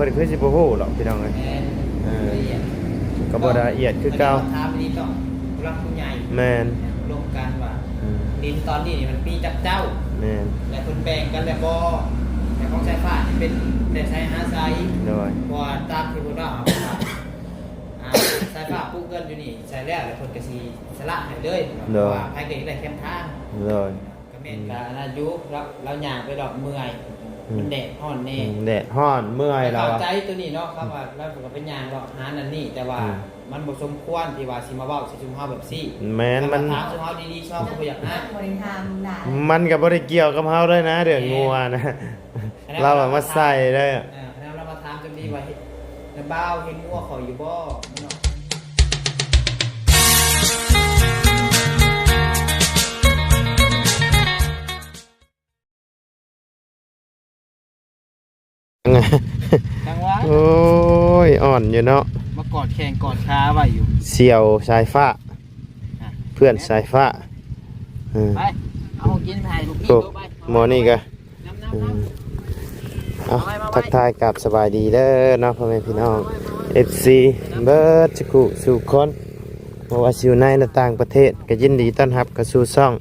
พิ่นคือสิบ่ฮู้หรอกพี่น้องเอ้ยก็บ่ละเอียดคือเก่าถามนี้ต้องรักผู้ใหญ่แม่นลงกันว่าดินตอนนี้มันมีจักเจ้าแม่นแต่คนแบ่งกันแล้วบ่แต่ของสายฟ้านี่เป็นแต่ใช้หาไซโดยว่าตามที่เพิ่นว่าสายฟ้าปลูกเกินอยู่นี่ใช้แล้วเพิ่นก็สิสละให้เลยว่าภายเกิดได้เข้มทางโดยก็แม่นก็อายุเราย่างไปดอกเมื่อยมันแดดร้อนแน่แดดร้อนเมื่อยเราเข้าใจตัวนี้เนาะครับว่าแล้วก็เป็นย่างดอกหานั่นนี่แต่ว่ามันบ่สมควรที่ว่าสิมาเว้าสิชุมเฮาแบบซี่แม่นมันถามชุมเฮาดีๆชอบก็บ่อยากนะบ่ได้ทำได้มันก็บ่ได้เกี่ยวกับเฮาเลยนะเรื่องงัวนะเราอะมาใส่ได้แล้วเรามาถามจนดีว่าในบ้าวเห็นงัวเขาอยู่บ่เนาะจังหวะโอ้ยอ่อนอยู่เนาะมากอดแข้งกอดขาไว้อยู่เสี่ยวสายฟ้าเพื่อนสายฟ้าไปเอากินถ่ายลูกพี่ดูไปหมอนี่ก็เอาทักทายกับสบายดีเด้อเนาะพ่อแม่พี่น้อง FC เบิร์ดสกุสู่คนเพราะว่าอยู่ในและต่างประเทศก็ยินดีต้อนรับกับสู่ช่อง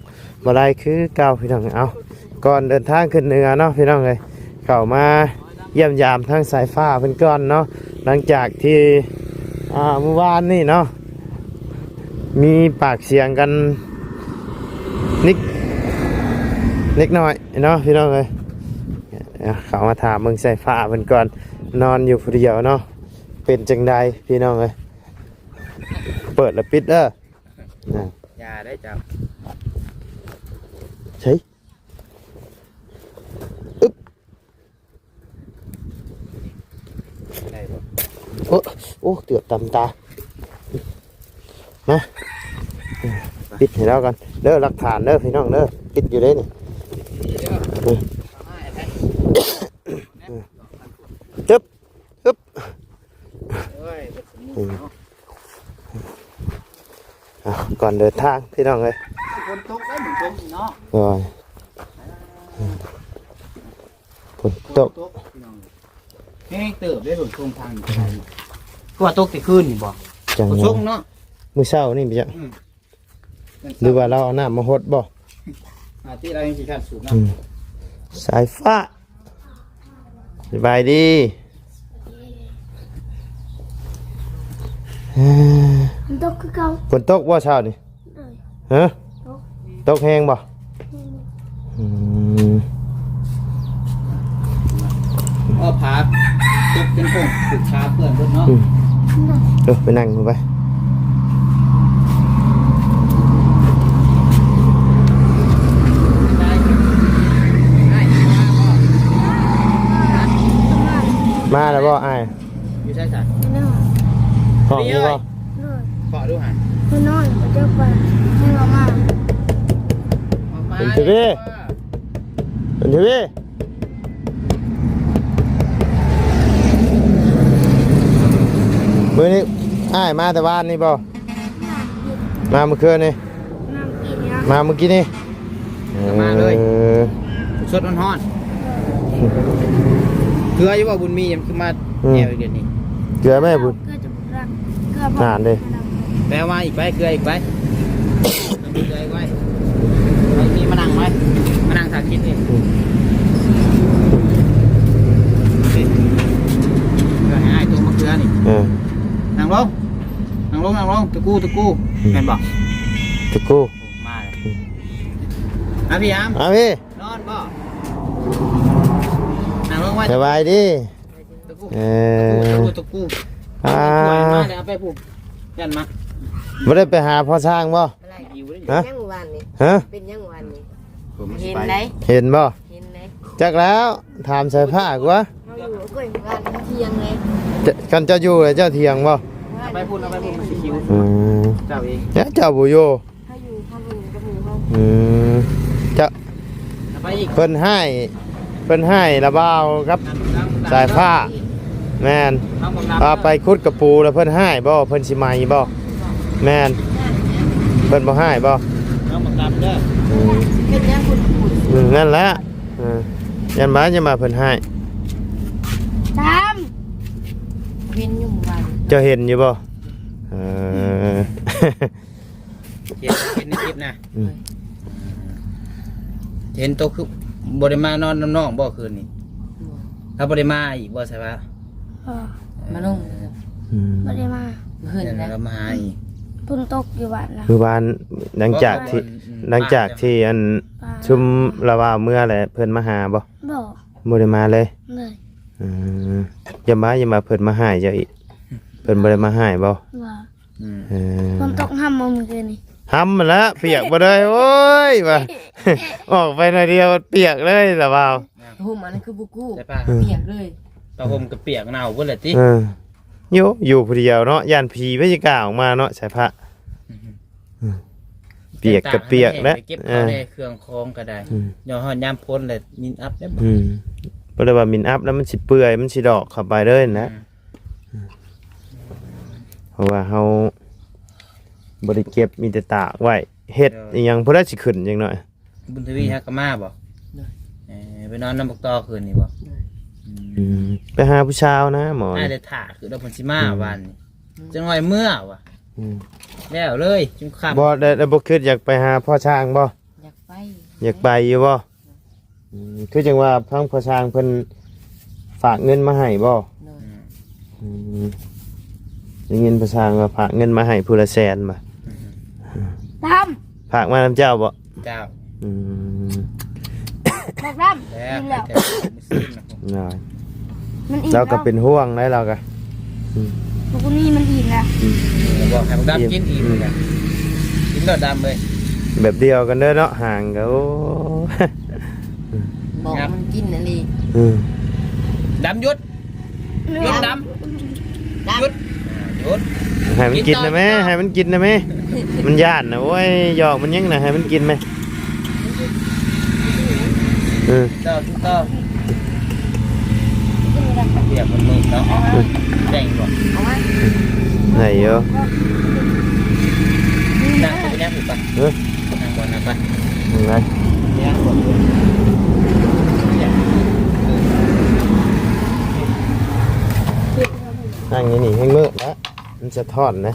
บ่ได้คือเก่าพี่น้องเอาก่อนเดินทางขึ้นเหนือเนาะพี่น้องเอ้ยเข้ามาเยี่ยมยามทางสายฟ้าเพิ่นก่อนเนาะหลังจากที่เมื่อวานนี่เนาะมีปากเสียงกันนิดหน่อยเนาะพี่น้องเอ้ยเข้ามาถามมึงสายฟ้าเพิ่นก่อนนอนอยู่ผู้เดียวเนาะเป็นจังใดพี่น้องเอ้ยเปิดแล้วปิดเด้ออย่าได้จับใช่โอ้เตือบตำตานะปิดให้เรากันเด้อหลักฐานเด้อพี่น้องเด้อปิดอยู่เลยนี่จึ๊บก่อนเดินทางพี่น้องเลยฝนตกได้เหมือนฝนเนาะฝนตกแห้งเติบได้หลุดช่วงทางก็ว่าตกแต่คืนนี่บ่จังช่วงเนาะมื้อเช้านี่พี่จ๊ะหรือว่าเราเอาน้ำมาหดบ่ที่เรายังสิขัดสูบน้ำสายฟ้าสบายดีฝนตกคือเก่าฝนตกว่าเช้านี่ฮะตกแห้งบ่ผาตกเป็นโค้งสุดขาเพื่อนเนาะไปนั่งไปมาแล้วบ่อ้ายอยู่ใช่จ้ะห้องนี้บ่เกาะดูหันคือนอนเจ้าไปให้เรามาเป็นทีวีมื้อนี้อ้ายมาแต่บ้านนี่บ่มาเมื่อคืนนี่มาเมื่อกี้นี่มาเลยสดร้อนเกลืออยู่ว่าบุญมียังคือมาแนวเดือนนี้เกลือแม่บุญนานเลยแปลว่าอีกไปเกลืออีกไปเกลืออีกไปไอ้นี่มานั่งไหมมานั่งสาคิดนี่เกลือให้ตัวมาเกลือนี่นั่งลงตะกู้แม่นบอกตะกู้มาเลยพี่ยามพี่นอนบ่นั่งลงไว้สบายดีตะกู้มาเลยเอาไปผูกยันมาไม่ได้ไปหาพ่อช่างบ่ฮะยังวันนี้เป็นยังวันนี้เห็นไหมเห็นบ่จักแล้วถามสายผ้ากูวะเราอยู่ก็อยู่บ้านเทียงเลยกันเจ้าอยู่เลยเจ้าเทียงบ่เอาไปพูดมันสีคิ้วเจ้าเองเนี่ยเจ้าบุโยถ้าอยู่ข้างบนก็มีห้องเจ้าเพิ่นให้ระเบ้าครับสายผ้าแม่นไปคุดกระปูแล้วเพิ่นให้บ่เพิ่นสิใหม่บ่แม่นเพิ่นบ่ให้บ่เอามากลับเด้อเป็นยังคุณนั่นแหละยันมาจะมาเพิ่นให้ตาม เห็นอยู่วัน เจ้าเห็นอยู่บ่เออ เห็นในคลิปนะ อืม เห็นโตคือบริมานอนน้ำน้องบ่คืนนี้ถ้าบริมาอีกบ่ใช่ปะ มาลง อืม ไม่ได้มา เพื่อน เดี๋ยว นะ เรามาหาอีก พุ่นตกอยู่บ้านนะ คือบ้านหลังจากที่อันชุมละว่าเมื่อแหละเพิ่นมาหาบ่ บอก บ่ได้มาเลย เลย อืมอย่ามาเพิ่นมาหายเจ้าอีกเพิ่นบ่ได้มาหายบ่ บอก เออ พุ่นตกห้ามมาเมื่อคืนนี้ ห้ำมาแล้วเปียกบ่ได้โอ้ยว่า ออกไปหน่อยเดียวเปียกเลยล่ะบ่าว หูมันคือบุกู้ ใช่ปะ เปียกเลย ปลาผมกับเปียกเน่าเพิ่นแหละติ เอออยู่ผู้เดียวเนาะย่านผีไม่สิกล้าออกมาเนาะใส่ผ้าเปียกก็เปียกแล้ว ไปเก็บเขาในเครื่องคองก็ได้ย้อนฮอดยามพ้นเลยมินอัพได้บ่ บ่ได้ว่ามินอัพแล้วมันสิเปื่อยมันสิดอกเข้าไปเลยนะเพราะว่าเฮาบ่ได้เก็บมีแต่ตากไว้เฮ็ดอีหยังบ่ได้สิขึ้นจังหน่อย บุญทวีฮักกะมาบ่ไปนอนน้ำบักตอคืนนี่บ่ ไปหาผู้ชาวนะหมอ น่าจะถ่าคือเราเพิ่นสิมาวันนี้จังหน่อยเมื่อว่ะ อืม แล้วเลยจุ่มค่ำ บ่ได้บ่คิดอยากไปหาพ่อช้างบ่ อยากไป อยากไปอยู่บ่คือจังว่าพังพ่อช้างเพิ่นฝากเงินมาให้บ่ เลย ได้ยินพ่อช้างว่าฝากเงินมาให้ผู้ละแสนบ่ ด ฝากมานำเจ้าบ่ เจ้า อืม ำบอกดำ แล้ว กิน ไป แล้ว แต่ไม่ซื้อนะผม น้อย มันอิ่ม เรา แล้ว ก็เป็นห่วงได้เราก็ พวกนี้มันอิ่มแล้ว แล้วบอกให้บักดำกินอีกเลยกินแล้วดำเลย แบบเดียวกันเด้อเนาะห่างก็โอ้ บอกมันกินอะไร อืม ดำหยุดหยุดดำหยุดหยุด ให้มันกินนะแม่ กินต่อ ให้มันกินนะแม่มันย่านนะโอ้ยหยอกมันยังนะให้มันกินไหมอืม เจ้าทุกเจ้าเปียกมันมือเนาะแดงบ่ เอาไหม ไหนเยอะ นั่งไปนั่งถูกปะ เออ นั่งบนนั่งไป ยังไง นั่งบน นั่งอย่างนี้ให้มืดแล้วมันจะทอดนะ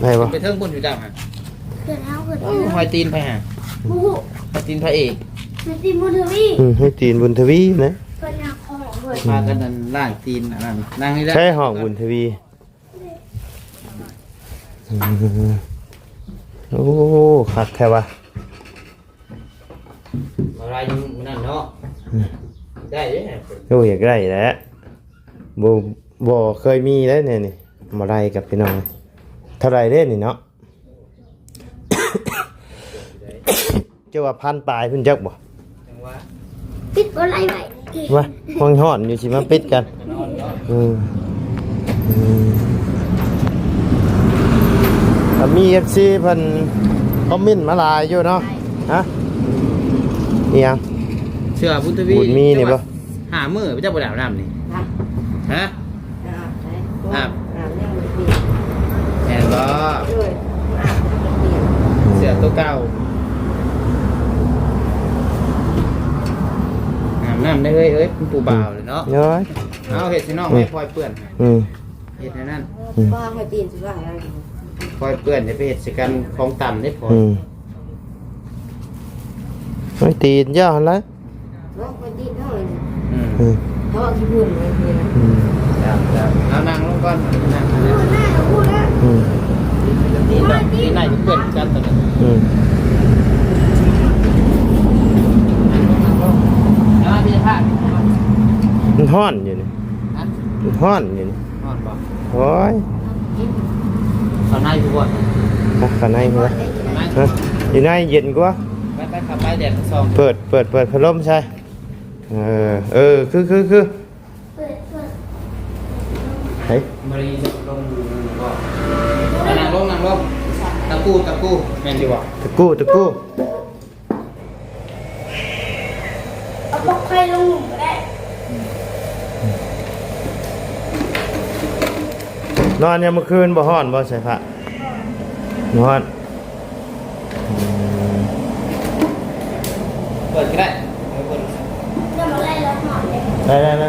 ได้ปะ ไปเทิงบนอยู่จ้าฮะ เกิดแล้วเกิด หอยตีนไปฮะ ผู้ หอยตีนพระเอก มันตีมือถือวี่ ให้ตีนบุญทวีนะ เป็นยาคอเลย พากันนั่นล่างตีนนั่นนั่งนี่ได้ ใช่ห้องบุญทวีโอ้คักแค่วะ อะไรอยู่นั่นเนาะได้เด้ โอ้อยากได้แหล้วบ่เคยมีแล้วเนี่ยนี่มาได้กับพี่น้องเท่าไรเด้นี่เนาะ เจ้าว่าพันปลายเพิ่นจักบ่ จังหวะ ปิดอะไรไว้ ว่าห้องห่อนอยู่สิมาปิดกัน นอนเนาะ ถ้ามี FC เพิ่นคอมเมนต์มาหลายอยู่เนาะฮะอีหยัง เชื่อพุทธวี บุญมีนี่บ่ หามือพระเจ้าบ่ดาวน้ำนี่ ครับ ฮะ อาบยังไม่เปลี่ยน แอนบ่ ด้วยอาบยังไม่เปลี่ยน เสือตัวเก่าอาบน้ำได้เอ้ยคุณปู่บ่าวเลยเนาะ เนาะ เอาเห็ดสิน้องไม่พลอยเปื้อน อืม เห็ดในนั่น บ้าให้ตีนสิว่าอะไร พลอยเปื้อนจะไปเห็ดสิกันของต่ำได้พอ ไม่ตีนย่อหั่นละ เนาะให้ตีนเท่าไหร่ อืม อืม เขาเอาที่พูดเลยคือนะ ครับเอานั่งลงก่อนนั่ง พูดแล้ว อืม ตีนแบบตีนไหนจะเปื้อนกันตอนนี้ อืม แล้วพี่จะพลาด มันฮ้อนอยู่นี่ นะ มันฮ้อนอยู่นี่ นอนบอก โอ้ย ตอนไหนพี่บวช มาข้างในเหรอ ตอนไหน ฮะอยู่ในเย็นกว่า ไปขับไปแดดซอง เปิดพัดลมใช่คือ เปิด เฮ้ย บริลงก็นั่งลงตะกูแม่นดีบ่ ตะกู้ เอาปอกไข่ลงหลุมก็ได้ นอนยังเมื่อคืนบ่ฮ้อนบ่ใส่ผ้าฮ้อน เปิดก็ได้เปิด จะมาไล่แล้วหมอนเลย ได้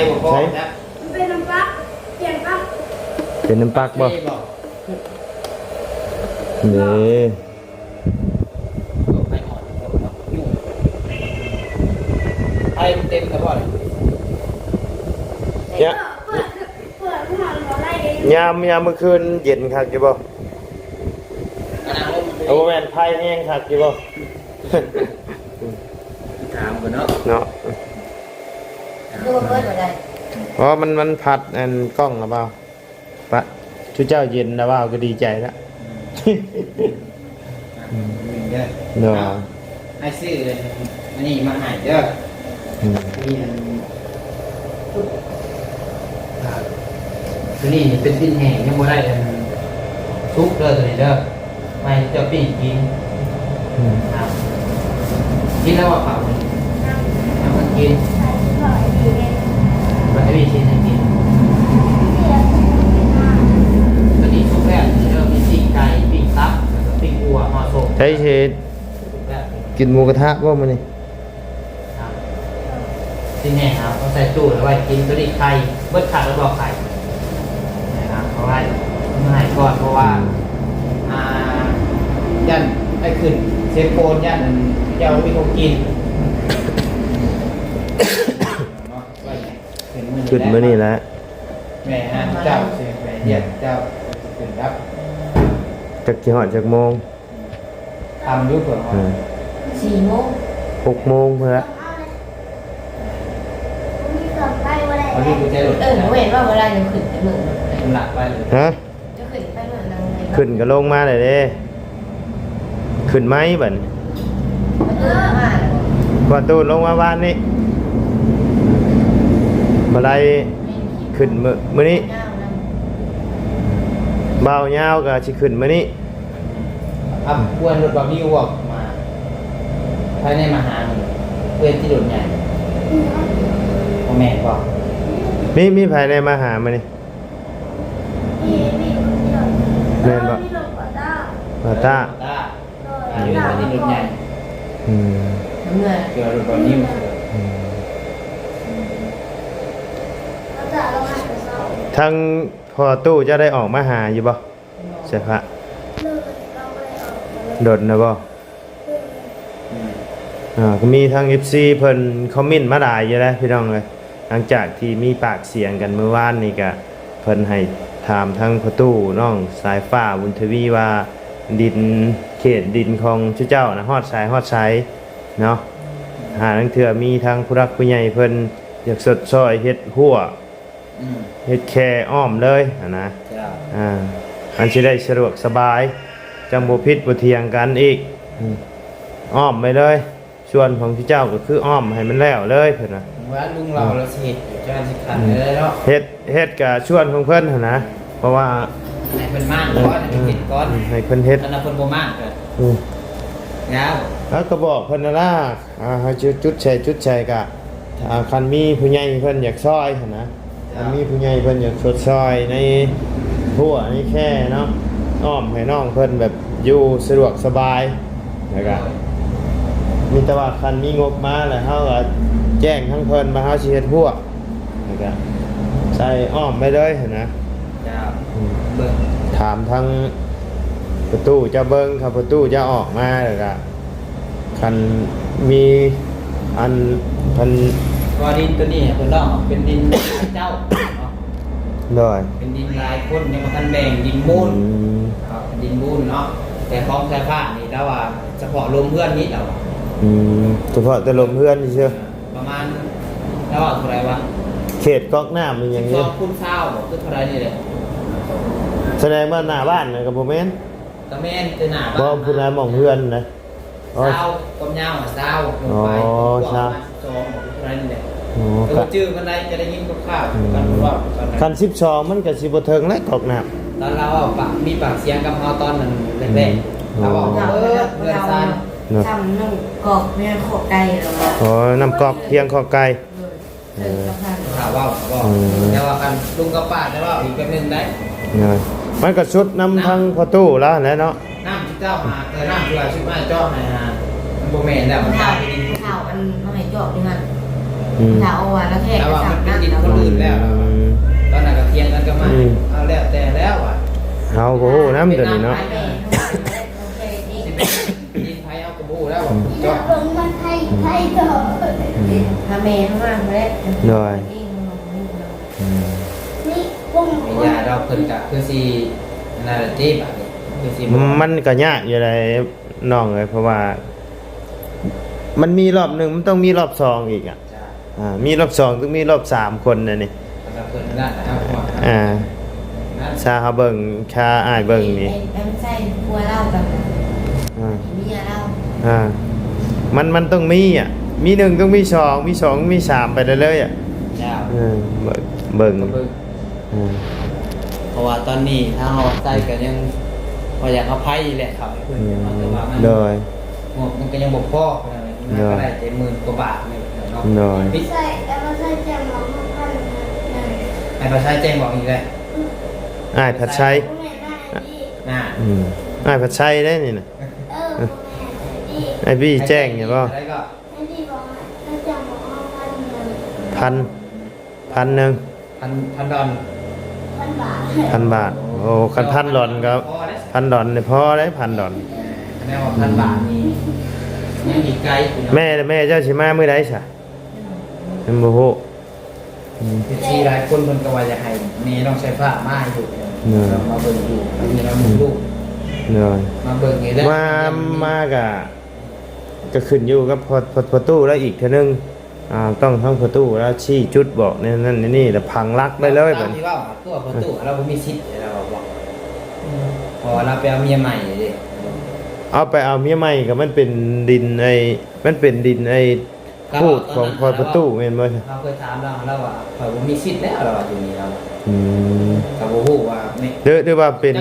บ่พอนะ มันเป็นน้ำปักเปลี่ยนปัก เป็นน้ำปักบ่ ไฟบอก เด้ ไฟอ่อนยุ่งไฟเต็มกระบอกเลย เนี่ย เปิดขึ้นมาเราไล่เอง ยามเมื่อคืนเย็นคักอยู่บ่ กระนังลม เอาบ่แม่นไผแห้งคักอยู่บ่ ถามกันเนาะ เนาะ ดูเบิดบ่ได้ เพราะมันพัดอันกล้องหรือเปล่าปะชุเจ้าเย็นนะว่าก็ดีใจแล้ว เด้อ เนาะ ให้ซื้อเลยอันนี้มาให้เด้อ อืม นี่อันตัวนี้เป็นดินแห้งยังบ่ได้อันซุกเด้อตัวนี้เด้อไม่จะปิ้งกิน อืม ครับกินแล้วว่าเปล่าเอามากิน ใส่หน่อยดีเอง มันจะมีชิ้นให้กิน นี่แล้วเป็น ตัวนี้ซุกแรกเริ่มมีปิ้งไก่ปิ้งตับแล้วก็ปิ้งวัวมาส่ง ใช้เชด ซุกแรก กินหมูกระทะว่ามันนี่ ครับที่แน่ครับเขาใส่ตู้แล้วไว้กินตัวนี้ไข่เบิดขาดแล้วบอกไข่นะครับเพราะว่าไม่ให้ก่อนเพราะว่ายันไอ้ขึ้นเซฟโฟนยันเจ้ามีของกิน ขึ้นมื้อนี่แหละ แม่ฮะเจ้าเสียแม่เดียดเจ้าขึ้นรับ จักกี่หอดจักโมง ทำยุคเผื่อ อืม 4 โมง 6 โมงเพื่อ เอาเลยมีกล่องไล่มาได้ วัน ไหม นี้กูใจหลุด หนูเห็นว่าเวลาจะขึ้นจะมึง มันหลักไปเลย ฮะ จะขึ้นไปเมื่อนั้น ขึ้นก็ลงมาเลยเด้ขึ้นไหมบัดนี้ มันตื่นมา ว่าตูนลงมาบ้านนี่บ่ได้ขึ้นมื้อนี้เบายาวก็สิขึ้นมื้อนี้ อับควรหลุดบอดี้วอกมาภายในมหาหนึ่งเพื่อนที่หลุดใหญ่พ่อแม่บอก มีภายในมาหามื้อนี้ นี่แม่นบ่ นี่ลงก่อนได้ มาตา ตาอยู่ในที่หลุดใหญ่ อืม เมื่อ เกี่ยวหลุดบอดี้มา อืม เราจะลงมาแต่เช้า ทางพอตู้จะได้ออกมาหาอยู่บ่ใช่พระ เลยเราไปออกมาเลย โดดนะบ่ก็มีทาง FC เพิ่นคอมเมนต์มาหลายอยู่แล้วพี่น้องเลยหลังจากที่มีปากเสียงกันเมื่อวานนี่ก็เพิ่นให้ถามทางประตูน้องสายฟ้าบุญทวีว่าดินเขตดินของเจ้านะฮอดสายเนาะหาทั้งเทื่อมีทางผู้รักผู้ใหญ่เพิ่นอยากสดซอยเฮ็ดหัวเฮ็ดแค่อ้อมเลยนะ เจ้า อันสิได้สะดวกสบายจังบ่ผิดบ่เถียงกันอีกอ้อมไปเลยส่วนของที่เจ้าก็คืออ้อมให้มันแล้วเลยเพิ่นน่ะ ว่าลุงเราสิเหตุอยู่จ้าสิขันเลยเนาะ เฮ็ดกับส่วนของเพิ่นหั่นนะเพราะว่า ให้เป็นมากก้อนให้เป็นกินก้อน ให้เพิ่นเฮ็ด ถ้าคนบ่มากก็ อืม ยาว แล้วก็บอกเพิ่นนั่นล่ะให้จุดแชร์ก็คันมีผู้ใหญ่เพิ่นอยากซอยหั่นนะคันมีผู้ใหญ่เพิ่นอยากสดซอยในหัวในแค่เนาะอ้อมให้น้องเพิ่นแบบอยู่สะดวกสบายแล้วก็มีแต่ว่าคันมีงบมาแล้วเฮาก็แจ้งทั้งเพิ่นมาเฮาสิเฮ็ดหัวแล้วก็ใส่อ้อมไปเลยหั่นนะ เจ้าเบิ่ง ถามทั้งประตูจะเบิ้งครับประตูจะออกมาแล้วก็คันมีอันพัน ก็ดินตัวนี้เพิ่นลองเป็นดินเจ้าเนาะ ดอย เป็นดินลายคนยังบ่ทันแบ่งดินมูลครับดินมูลเนาะแต่ของสายผ้านี่แล้วว่าเฉพาะลมเพื่อนนี้แล้ว เฉพาะแต่ลมเพื่อนเชื่อ ประมาณแล้วว่าเท่าไหร่วะ เขตก๊อกน้ำมันอย่างนี้ 12คูณ20บ่คือเท่าไหร่นี่แหละ แสดงว่าหน้าบ้านนะกับโมเมนต์ ตะแม่นคือหน้า เพราะพูดนะมองเพื่อนนะอ๋อ เช้าต้มยำเช้าลงไป อ๋อเช้า 12บ่คือเท่าไหร่นี่แหละ โอ้ ตัวจื้อมันได้จะได้ยินกับข้าวกันว่าตอนนั้น คัน12มันกับสิบเทิงและก๊อกน้ ตอนเราปะมีปากเสียงกับเขาตอนนั้นแรกๆเราบอกเเงินซาน ทำน้ำกรอกแม่ขอไก่แล้วก็ ำอ๋อน้ำก๊อกเพียงข้อไก่ ข่าวว่าบอกแต่ว่ากันลุงกับป้าแต่ว่าอีกแบบนึงได้ เนี่ยมันก็ชุดน้ำทั้งพอตู้แล้วแหล้วเนาะ น้ำที่เจ้าหาแต่น้ำที่ว่าชุดมาเจ้าหามันโบแมนแล้วมัน ข้า ตายว ไปดิน ข้าวอันน้องไอ้จอกนี่มัน เ ถ้าเอาว่าแล้วแค่ แต่ ก็ ว่า สั่ มั ง นเป็น นั่น ดิน แล้ว คนอื่นแล้วตอนนั้นก็เทียงกันก็มาเอาแล้วแต่แล้วอ่ะ เฮาบ่ฮู้นำเดี๋ยวนี้เนาะ ดินไผเอากระบูแล้ว จะลงมาไทยไทยต่อ ถ้าแม่เข้ามาแล้ว โดย นี่ปุ้ง มียาเราเพิ่นก็คือสินาฬิกาแบบนี้คือสิ มันก็ยากอยู่เลยน้องเอ้ยเพราะว่า มันมีรอบหนึ่งมันต้องมีรอบสองอีกอ่ะมีรอบสองต้องมีรอบสามคนน่ะนี่ แล้วเพิ่นนั่นนะครับ ชาเฮาเบิ่งชาอ้ายเบิ่งนี่ ไม่ใช่กลัวเล่าแบบ อ่า เมียเล่า มันต้องมีอ่ะมีหนึ่งต้องมีสองมีสองมีสามไปเรื่อยๆอ่ะ ยาว เบิ่ง เพราะว่าตอนนี้ถ้าเฮาใส่ก็ยังพออยากเอาไผแหละครับเพิ่นแต่ว่ามัน โดย งบมันก็ยังบ่พอก็ได้แต่หมื่นกว่าบาทนี่เนาะ โดย ใส่แล้วก็ใส่แจมหมองพัน ให้ประชาแจ้งบอกอีกเลย อ้ายผัดชัย แม่ได้ดี น่า อ้ายผัดชัยได้นี่นะ แม่ดี ไอ้พี่แจ้งเนี่ยป่ะ แล้วก็ แม่ดีบอกใส่แจมหมองพัน 1,000 1,000 พันดอน 1,000 บาท โอ้คัน1,000 ดอนครับ1,000 ดอนเนี่ยพอได้1,000 ดอน แม่ว่าพันบาทนี่ยังอีกไกลอยู่เนาะ แม่เจ้าสิมามื้อใดซะมันบ่ฮู้ ที่หลายคนเพิ่นก็ว่าจะให้แม่น้องใช้ฟ้ามาอยู่เรามาเบิ่งอยู่มีเราหมู่ลูก เนาะ มาเบิ่งนี่แหละ มาก็ขึ้นอยู่กับพอตู้แล้วอีกเทื่อนึงต้องทั้งประตูแล้วชี้จุดบอกนั่นนี่แล้วพังลักได้เลย แบ แบบ บที่ว่าตัวประตูเราบ่มีสิทธิ์เราบอกพอเราไปเอาเมียใหม่ดิ เอาไปเอาเมียใหม่ก็มันเป็นดินมันเป็นดินพูดของพอประตูแม่นบ่ เราเคยถามเราว่าข่อยบ่มีสิทธิ์แล้วเราอยู่นี่เรา ก็บ่ฮู้ว่าไม่ หรือว่าเป็น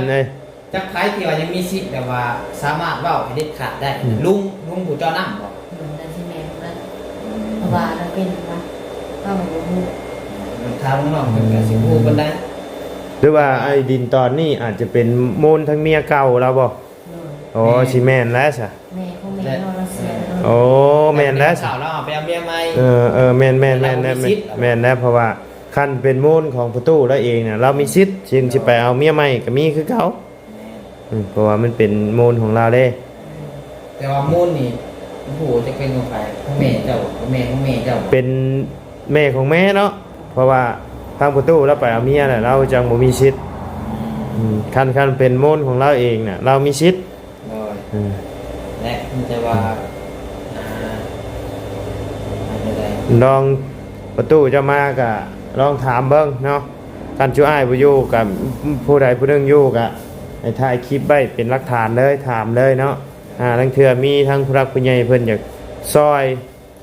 จักไผที่ว่ายังมีสิทธิ์แต่ว่าสามารถเว้าให้เด็ดขาดได้ลุงผู้เจ้านำบ่ นั่นใช่แม่นั่นเพราะว่าเราเป็นนะก็ไม่รู้ มันทางน้องเพิ่นก็สิฮู้เพิ่นได้ หรือว่าไอ้ดินตอนนี้อาจจะเป็นมูลทั้งเมียเก่าเราบ่อ๋อสิแม่นแล้วซะ แม่ของแม่เราเสีย โอ้แม่นแล้ว สาวเราไปเอาเมียใหม่ แม่นแล้วเพราะว่าคันเป็นมูลของประตูแล้วเองเนี่ยเรามีสิทธิ์จึงสิไปเอาเมียใหม่ก็มีคือเขาเพราะว่ามันเป็นมูลของเราเด้ แต่ว่ามูลนี่โอ้โหจะเป็นของใครของแม่เจ้าของแม่เจ้า เป็นแม่ของแม่เนาะเพราะว่าทางประตูเราไปเอาเมียน่ะเราจังบ่มีสิทธิ์คันเป็นมูลของเราเองน่ะเรามีสิทธิ์ และมันจะว่าอะไร ลองประตูจะมาก็ลองถามเบิ่งเนาะกันชูอ้ายบ่อยู่กับผู้ใดผู้หนึงอยู่ก็ให้ถ่ายคลิปไว้เป็นหลักฐานเลยถามเลยเนาะทั้งเทื่อมีทั้งผู้รักผู้ใหญ่เพิ่นอยากซอย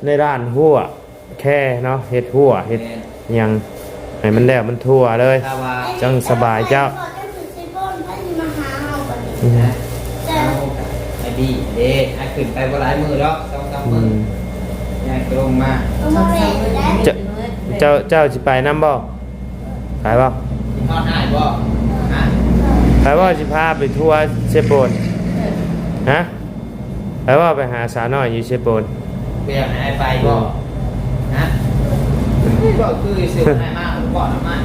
ในด้านหัวแค่เนาะเฮ็ดหัวเฮ็ดหยังให้มันแล้วมันทั่วเลย ถ้าว่า จังสบายเจ้า นะไอ้บีเด้ไอ้ขึ้นไปบ่หลายมือหรอก2-3 มือย่างลงมา เจ้าสิไปนำบ่ไปบ่ ทอดได้บ่ฮะ ไปบ่สิพาไปทัวร์เชฟโปนฮะไปบ่ไปหาสาวน้อยอยู่เชฟโปน เปียกให้ไปบ่ฮะก็คือซื้อให้มากบ่อนมาก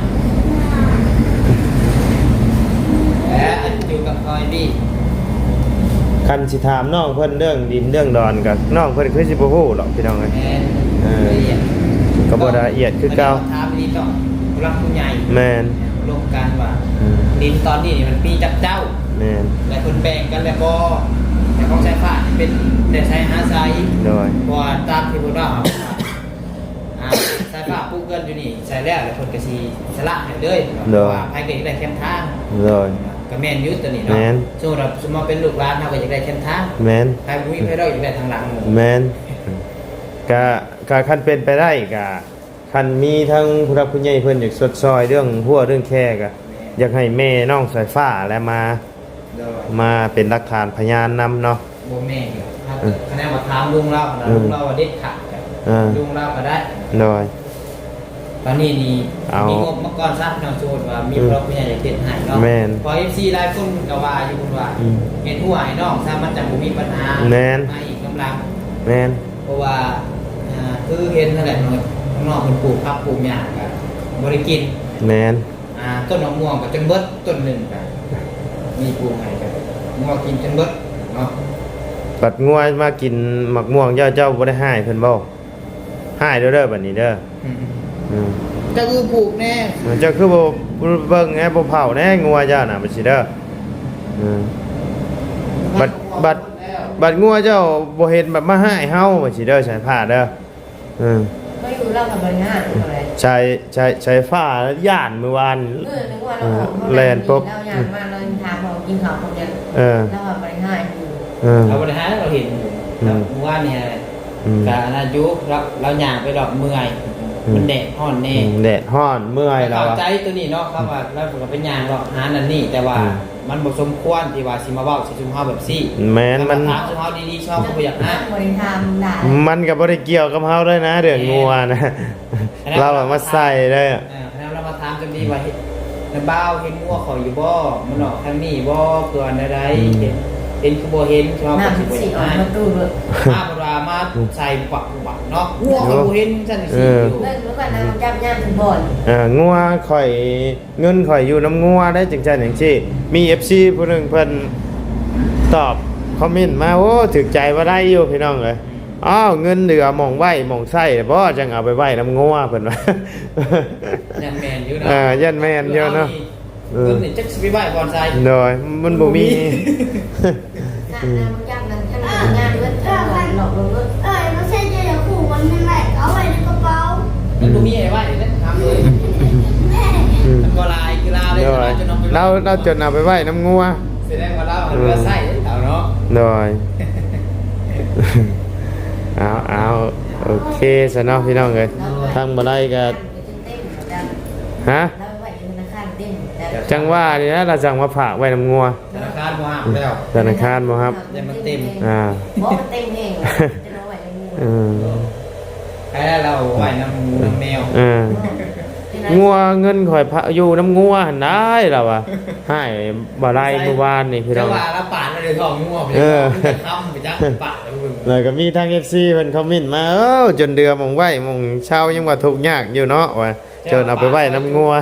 และอยู่กับคอยบี คันสิถามน้องเพิ่นเรื่องดินเรื่องดอนก็น้องเพิ่นคือสิบ่ฮู้หรอกพี่น้องเอ้ย ก็บ่ละเอียดคือเก่า ถามนี่ต้องผู้รักผู้ใหญ่ แม่น ร่วมกันว่าดินตอนนี้นี่มันปีจักเจ้า แม่น และคนแบ่งกันแล้วก็แต่ของใช้ฟ้าเป็นแต่ใช้หาไซ โดย เพราะว่าตามที่พูดว่าใช้ฟ้าปลูกเกินอยู่นี่ใช้แล้วแล้วคนก็สิสละให้เลยเพราะว่าภายเกิดได้เข้มทาง โดย ก็แม่นอยุตัวนี้เนาะ แม่น สมมุติว่าสมมุติเป็นลูกหลานเฮาก็อยากได้เข้มทาง แม่น ใครบ่มีไผดอกอยากได้ทางหลัง แม่นก็คันเป็นไปได้ก็คันมีทั้งผู้รักผู้ใหญ่เพิ่นอยากสดซอยเรื่องหัวเรื่องแค่ก็อยากให้แม่น้องสายฟ้าและมาเป็นหลักฐานพยานนำเนาะ บ่แม่นถ้าคะแนนว่าถามลุงเรานะลุงเราว่าเด็ดขาดลุงเราก็ได้ โดย ตอนนี้นี่ เอา มีงบมาก่อนซักน้องโจทย์ว่ามีพระผู้ใหญ่อยากเห็นให้เนาะ แม่น พอ FC หลายคนก็ว่าอยู่คุณว่าเห็นหัวให้น้องซะมันจะบ่มีปัญหา แม่น มาอีกกำลัง แม่น เพราะว่าคือเห็นนั่นแหละเนาะ ข้างนอกมันปลูกผักปลูกหญ้าก็บ่ได้กิน แมน ต้นมะม่วงก็จนเบิดต้นหนึงก็มีปลูกให้ก็ม่วงกินจนเบิดเนาะ ปัดงัวมากินหมักม่วงเจ้าบ่ได้ให้เพิ่นบ่ให้เด้อบัดนี้เด้อ อืม อืม ก็คือปลูกแน่ เจ้าคือบ่เบิ่งแหบ่เผาแน่งัวเจ้าน่ะบัดสิเด้ออืมบัดงัวเจ้าบ่เห็นแบบมาให้เฮาบัดสิเด้อใส่ผ้าเด้ออืม ก็อยู่เราทำบริหารอะไร ใช้ฟ้าย่านเมื่อวาน นึกว่าเรา แลนปุ๊บ เราอยากมาเราทำเรากินข้าวคนเดียว เออ เราทำบริหารอยู่ เออ เราบริหารเราเห็นอยู่แล้วเมื่อวานเนี่ย อืม กับอายุเราหย่างไปดอกเมื่อยมันแดดฮ้อนแน่ แดดฮ้อนเมื่อยแล้ว เข้า อะ ใจตัวนี้เนาะครับว่าเราก็เป็นหย่างดอกหานั่นนี่แต่ว่ามันบ่สมควรที่ว่าสิมาเว้าสิซุมเฮาแบบซี่ แม้นมัน ถามซุมเฮาดีๆชอบก็บ่อยากนะ บริหารได้ มันก็บ่ได้เกี่ยวกับเฮาด้วยนะเรื่องงัวนะ เราอะมาใส่ได้อะ แล้วเรามาถามจังดีว่าเฮ็ดน้ำบ้าวเห็นงัวเขาอยู่บ่มันออกทางนี้บ่เกินใดๆเห็นคือบ่เห็นชอบก็สิบ่ น้ำสี อยาก ออก ให้ มาตู้เลย มาบ่ว่ามาใส่ปักเนาะงัวเขาบ่เห็นจังซี่อยู่ เมื่อก่อนน้ำจับย่างถึงบ่อน งัวข่อยเงินข่อยอยู่น้ำงัวได้จังซั่นจังซี่มี FC ผู้หนึงเพิ่นตอบคอมเมนต์มาโอ้ถึกใจว่าได้อยู่พี่น้องเอ้ยอ้าวเงินเหลือหม่องไว้หม่องใส่บ่จังเอาไปไว้น้ำงัวเพิ่นว่า ยันแมนอยู่เนาะ ยันแม่นอยู่เนาะ เพิ่นนี่จักสิไปไหว้บอนไซ โดยมันบ่มี น้ำจับนั้นขนาดย่างเลือดหลอกเลือด ไม่ใช่จะอย่าขู่มันนั่นแหละเอาไว้ในกระเป๋า มันบ่มีไอ้ไหว้เด้ถามเลย แม่ มันบ่ลายคือลาวเลย โดย จนเอาไป เราจนเอาไปไว้น้ำงัว แสดงว่าลาวเรือไส้เอาเนาะ โดย เอาโอเคซะเนาะพี่น้องเอ้ยทางบ่ได้ก็ฮะ แล้วไว้ธนาคารเต้น จังว่านี่นะเราจังมาฝากไว้น้ำงัว ธนาคารบ่ห้ามแล้ว ธนาคารบ่ครับ อย่ามันเต็ม บอกมันเต็มเองจะเอาไว้ในมือ อืม ใครเราไหว้น้ำงูน้ำแมว งัวเงินข่อยพะอยู่น้ำงัวหั่นได้ล่ะวะให้บ่ได้เมื่อวานนี่พี่น้ จั อง ง หวะเราปาดเราเลยท้องงูไปทำไปจักปาดแล้วมึง แล้วก็มีทาง FC เพิ่นคอมเมนต์มาจนเดือมองไว้มองเช่ายังว่าทุกข์ยากอยู่เนาะว่าจนเอาไปไว้น้ำงัว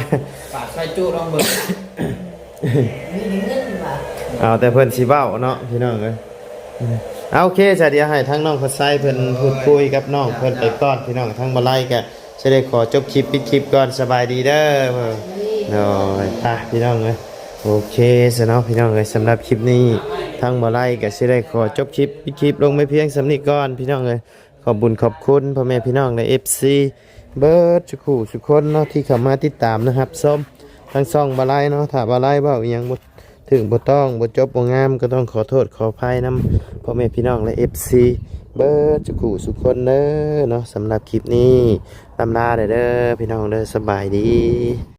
ปาดไฟจู้ลองเบิ่ง มีเงินอยู่ว่ะ เอาแต่เพิ่นสิเว้าเนาะพี่น้องเอ้ยเอาโอเคจ้ะเดี๋ยวให้ทั้งน้องพัดไซเพิ่นพูดคุยกับน้องเพิ่นไปก่อนพี่น้องทั้งบ่ไล่ก็จะได้ขอจบคลิปปิดคลิปก่อนสบายดีเด้อเพิ่นโดยพี่น้องเอ้ยโอเคซะเนาะพี่น้องเอ้ยสำหรับคลิปนี้ทั้งบ่ไล่ก็สิได้ขอจบคลิปปิดคลิปลงไม่เพียงสำนี้ก่อนพี่น้องเอ้ยขอบคุญขอบคุณพ่อแม่พี่น้องใน FC เบิร์ดทุกคู่ทุกคนเนาะที่เข้ามาติดตามนะครับส้มทั้งซ่องบ่ไล่เนาะถ้าบ่ไล่เว้าอีหยังบ่ถึงบ่ต้องบ่จบบ่งามก็ต้องขอโทษขออภัยนำพ่อแม่พี่น้องและ FC เบิร์ดทุกคู่ทุกคนเด้อเนาะสำหรับคลิปนี้ลำลาเด้อพี่น้องเด้อสบายดี